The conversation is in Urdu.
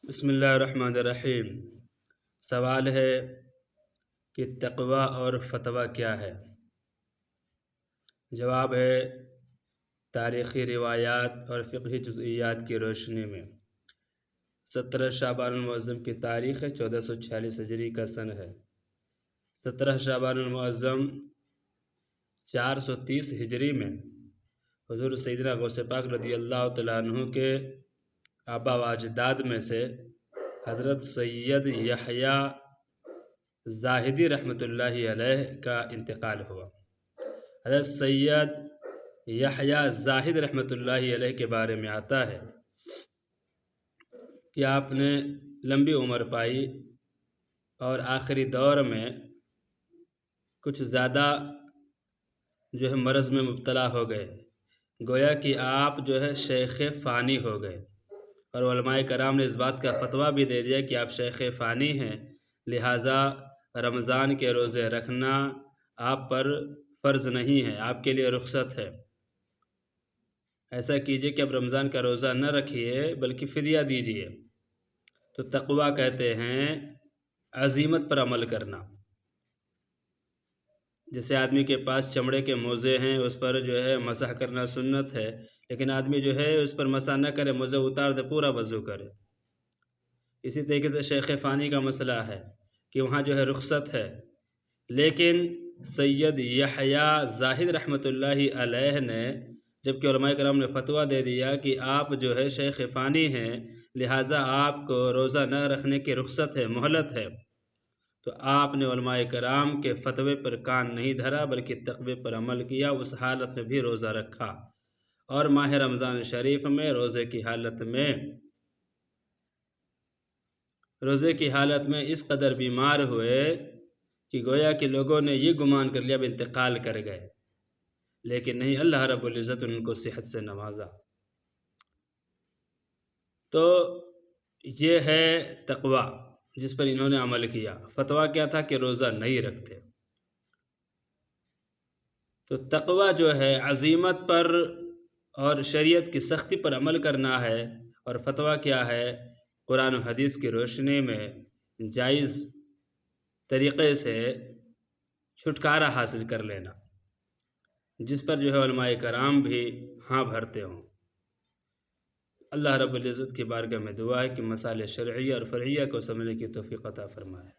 بسم اللہ الرحمن الرحیم۔ سوال ہے کہ تقوی اور فتویٰ کیا ہے؟ جواب ہے تاریخی روایات اور فقہی جزئیات کی روشنی میں 17 شعبان المعظم کی تاریخ ہے، 1446 ہجری کا سن ہے۔ 17 شعبان المعظم 430 ہجری میں حضور سیدنا غوث پاک رضی اللہ تعالیٰ عنہ کے آبا و اجداد میں سے حضرت سید یحییٰ زاہدی رحمۃ اللہ علیہ کا انتقال ہوا۔ حضرت سید یحییٰ زاہد رحمۃ اللہ علیہ کے بارے میں آتا ہے کہ آپ نے لمبی عمر پائی اور آخری دور میں کچھ زیادہ مرض میں مبتلا ہو گئے، گویا کہ آپ شیخ فانی ہو گئے، اور علماء کرام نے اس بات کا فتویٰ بھی دے دیا کہ آپ شیخ فانی ہیں، لہٰذا رمضان کے روزے رکھنا آپ پر فرض نہیں ہے، آپ کے لیے رخصت ہے۔ ایسا کیجئے کہ اب رمضان کا روزہ نہ رکھیے بلکہ فدیہ دیجئے۔ تو تقویٰ کہتے ہیں عزیمت پر عمل کرنا۔ جیسے آدمی کے پاس چمڑے کے موزے ہیں، اس پر مسح کرنا سنت ہے، لیکن آدمی اس پر مسح نہ کرے، موزے اتار دے، پورا وضو کرے۔ اسی طریقے سے شیخ فانی کا مسئلہ ہے کہ وہاں رخصت ہے، لیکن سید یحییٰ زاہد رحمۃ اللہ علیہ نے، جبکہ علماء کرام نے فتویٰ دے دیا کہ آپ شیخ فانی ہیں، لہٰذا آپ کو روزہ نہ رکھنے کی رخصت ہے، مہلت ہے، تو آپ نے علماء کرام کے فتوے پر کان نہیں دھرا بلکہ تقوی پر عمل کیا، اس حالت میں بھی روزہ رکھا۔ اور ماہ رمضان شریف میں روزے کی حالت میں اس قدر بیمار ہوئے کہ گویا کہ لوگوں نے یہ گمان کر لیا اب انتقال کر گئے، لیکن نہیں، اللہ رب العزت ان کو صحت سے نوازا۔ تو یہ ہے تقوی جس پر انہوں نے عمل کیا۔ فتویٰ کیا تھا کہ روزہ نہیں رکھتے۔ تو تقوی عزیمت پر اور شریعت کی سختی پر عمل کرنا ہے، اور فتویٰ کیا ہے؟ قرآن و حدیث کی روشنی میں جائز طریقے سے چھٹکارا حاصل کر لینا، جس پر علماء کرام بھی ہاں بھرتے ہوں۔ اللہ رب العزت کی بارگاہ میں دعا ہے کہ مسائل شرعیہ اور فرعیہ کو سمجھنے کی توفیق عطا فرمائے۔